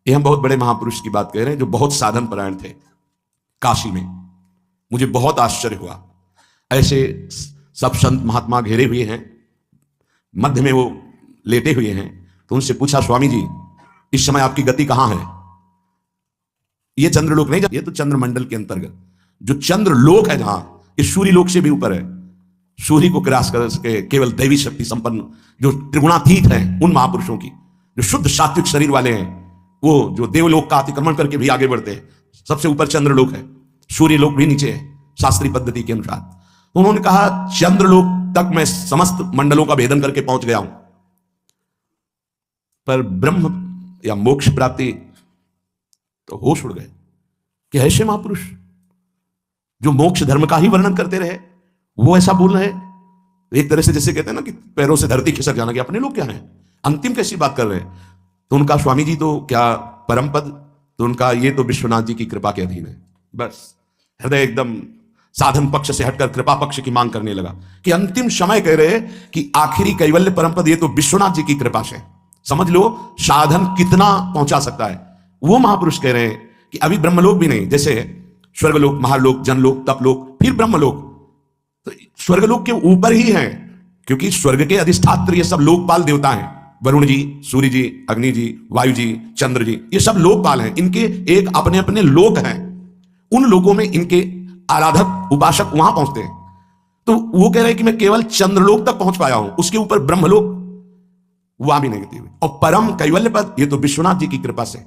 ये हम बहुत बड़े महापुरुष की बात कह रहे हैं जो बहुत साधन परायण थे काशी में। मुझे बहुत आश्चर्य हुआ, ऐसे सब संत महात्मा घेरे हुए हैं, मध्य में वो लेटे हुए हैं। तो उनसे पूछा, स्वामी जी इस समय आपकी गति कहां है? ये चंद्रलोक नहीं, ये तो चंद्रमंडल के अंतर्गत जो चंद्रलोक है, जहां इस सूर्य लोक से भी ऊपर है, सूर्य को क्रॉस कर सके केवल दैवी शक्ति संपन्न जो त्रिगुणातीत हैं, उन महापुरुषों की, जो शुद्ध सात्विक शरीर वाले हैं, वो जो देवलोक का अतिक्रमण करके भी आगे बढ़ते हैं। सबसे ऊपर चंद्रलोक है, सूर्य लोक भी नीचे है शास्त्रीय पद्धति के अनुसार। उन्होंने कहा चंद्रलोक तक मैं समस्त मंडलों का भेदन करके पहुंच गया हूं, पर ब्रह्म या मोक्ष प्राप्ति तो होश उड़ गए कि ऐसे महापुरुष जो मोक्ष धर्म का ही वर्णन करते रहे वो ऐसा बोल रहे हैं। एक तरह से जैसे कहते हैं ना कि पैरों से धरती खिसक जाना, कि अपने लोग क्या हैं, अंतिम कैसी बात कर रहे हैं। तो उनका स्वामी जी तो क्या परम पद, तो उनका ये तो विश्वनाथ जी की कृपा के अधीन है। बस हृदय एकदम साधन पक्ष से हटकर कृपा पक्ष की मांग करने लगा कि अंतिम समय कह रहे कि आखिरी कैवल्य परम पद ये तो विश्वनाथ जी की कृपा से। समझ लो साधन कितना पहुंचा सकता है। वो महापुरुष कह रहे हैं कि अभी ब्रह्मलोक भी नहीं, जैसे स्वर्गलोक, महालोक, जनलोक, तपलोक, फिर ब्रह्मलोक, तो स्वर्गलोक के ऊपर ही है, क्योंकि स्वर्ग के अधिष्ठात्र ये सब लोकपाल देवता हैं। वरुण जी, सूर्य जी, अग्नि जी, वायु जी, चंद्र जी, ये सब लोकपाल हैं। इनके एक अपने अपने लोक हैं, उन लोकों में इनके आराधक उपासक वहां पहुंचते हैं। तो वो कह रहे हैं कि मैं केवल चंद्रलोक तक पहुंच पाया हूं, उसके ऊपर ब्रह्मलोक वहां भी नहीं गति हुई। और परम कैवल्य पद ये तो विश्वनाथ जी की कृपा से,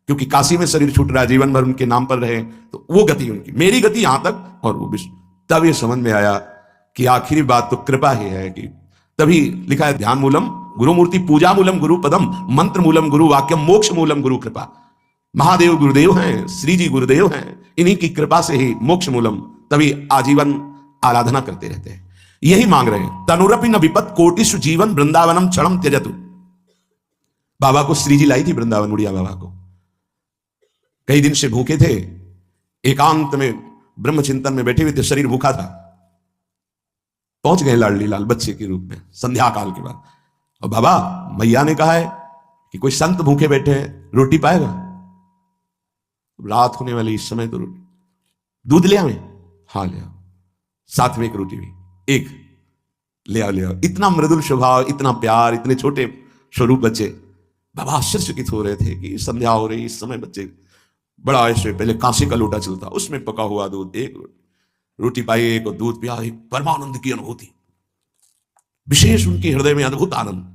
क्योंकि काशी में शरीर छूट रहा है, जीवन भर उनके नाम पर रहे, तो वो गति उनकी, मेरी गति यहां तक और वो विश्व। तब ये समझ में आया कि आखिरी बात तो कृपा ही है। कि तभी लिखा है ध्यान मूलम गुरु मूर्ति, पूजा मूलम गुरु पदम, मंत्र मूलम गुरु वाक्यम, मोक्ष मूलम गुरु कृपा। महादेव गुरुदेव हैं, श्री जी गुरुदेव हैं, इन्हीं की कृपा से ही मोक्ष मूलम। तभी आजीवन आराधना करते रहते हैं, यही मांग रहे हैं। तनुरपि न विपत कोटिषु जीवन वृंदावनम क्षणम त्यजतु। बाबा को श्री जी लाई थी वृंदावन, उड़िया बाबा को। कई दिन से भूखे थे, एकांत में ब्रह्म चिंतन में बैठे हुए थे, शरीर भूखा था। पहुंच गए लाडली लाल बच्चे के रूप में संध्या काल के बाद। और बाबा मैया ने कहा है कि कोई संत भूखे बैठे हैं, रोटी पाएगा? रात होने वाली इस समय तो रोटी, दूध ले आवे? हाँ ले आओ, साथ में एक रोटी भी, एक ले आओ ले आओ। इतना मृदुल स्वभाव, इतना प्यार, इतने छोटे स्वरूप बच्चे। बाबा आश्चर्यचकित हो रहे थे कि संध्या हो रही, इस समय बच्चे बड़ा ऐसे, पहले कांसे का लोटा चलता, उसमें पका हुआ दूध, एक रोटी पाई, एक दूध पिया, एक परमानंद की अनुभूति, विशेष उनके हृदय में अद्भुत आनंद।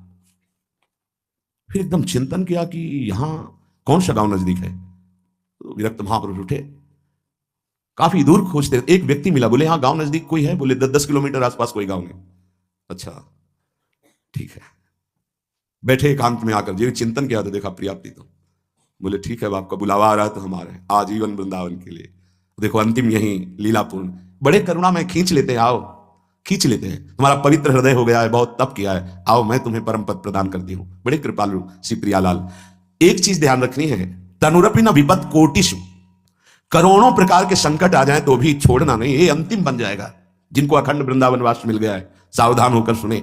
फिर एकदम चिंतन किया कि यहां कौन सा गांव नजदीक है। तो विरक्त महापुरुष उठे, काफी दूर खोजते, एक व्यक्ति मिला, बोले हाँ गांव नजदीक कोई है? बोले 10 किलोमीटर आसपास कोई गांव नहीं। अच्छा ठीक है। बैठे एकांत में आकर जो चिंतन किया तो देखा प्रियाप्ति। तो बोले ठीक है, अब आपका बुलावा आ रहा है तो हम आ रहे हैं आजीवन वृंदावन के लिए। देखो अंतिम यही लीलापूर्ण, बड़े करुणा में खींच लेते हैं, आओ खींच लेते हैं, तुम्हारा पवित्र हृदय हो गया है, बहुत तप किया है, आओ मैं तुम्हें परम पद प्रदान करती हूं। बड़े कृपालु श्री प्रियालाल। एक चीज ध्यान रखनी है, तनुरपि न विपत कोटिषु, करोड़ों प्रकार के संकट आ जाए तो भी छोड़ना नहीं, ये अंतिम बन जाएगा। जिनको अखंड वृंदावन वास मिल गया है सावधान होकर सुने,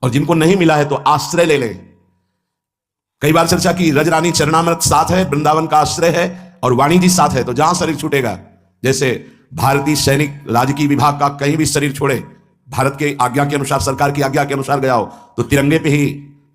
और जिनको नहीं मिला है तो आश्रय ले लें। कई बार चर्चा की, रजरानी चरणामृत साथ है, वृंदावन का आश्रय है, और वाणी जी साथ है, तो जहां शरीर छूटेगा, जैसे भारतीय सैनिक राजकीय विभाग का कहीं भी शरीर छोड़े, भारत के आज्ञा के अनुसार, सरकार की आज्ञा के अनुसार गया हो, तो तिरंगे पे ही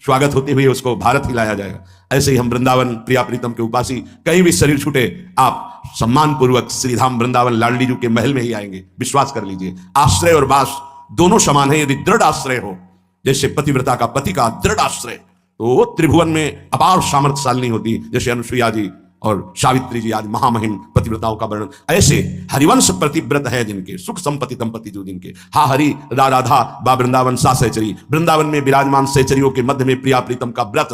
स्वागत होते हुए उसको भारत ही लाया जाएगा। ऐसे ही हम वृंदावन प्रिया प्रीतम के उपासी, कहीं भी शरीर छूटे, आप सम्मान पूर्वक श्रीधाम वृंदावन लाडली जी के महल में ही आएंगे, विश्वास कर लीजिए। आश्रय और वास दोनों समान है। यदि दृढ़ आश्रय हो, जैसे पतिव्रता का पति का दृढ़ आश्रय, तो त्रिभुवन में अपार सामर्थ्यशालिनी होती, जैसे अनुसुईया जी और सावित्री जी, आज महामहिम पतिव्रताओं का वर्णन। ऐसे हरिवंश प्रतिव्रत है जिनके, सुख संपत्ति दंपति जो जिनके, हा हरि रा राधा बा वृंदावन सा सहचरी, वृंदावन में विराजमान सहचरियों के मध्य में प्रिया प्रीतम का व्रत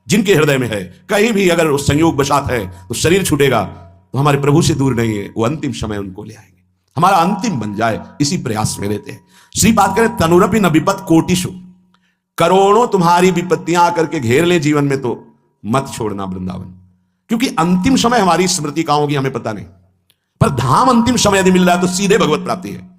जिनके हृदय में है, कहीं भी अगर संयोग बसात है तो शरीर छूटेगा तो हमारे प्रभु से दूर नहीं है, वो अंतिम समय उनको ले आएंगे। हमारा अंतिम बन जाए, इसी प्रयास में रहते हैं। श्री बात करें तनुरपि न विपत कोटिषु, करोड़ों तुम्हारी विपत्तियां आकर के घेर ले जीवन में तो मत छोड़ना वृंदावन, क्योंकि अंतिम समय हमारी स्मृति कहां होगी हमें पता नहीं, पर धाम अंतिम समय यदि मिल रहा है तो सीधे भगवत प्राप्ति है।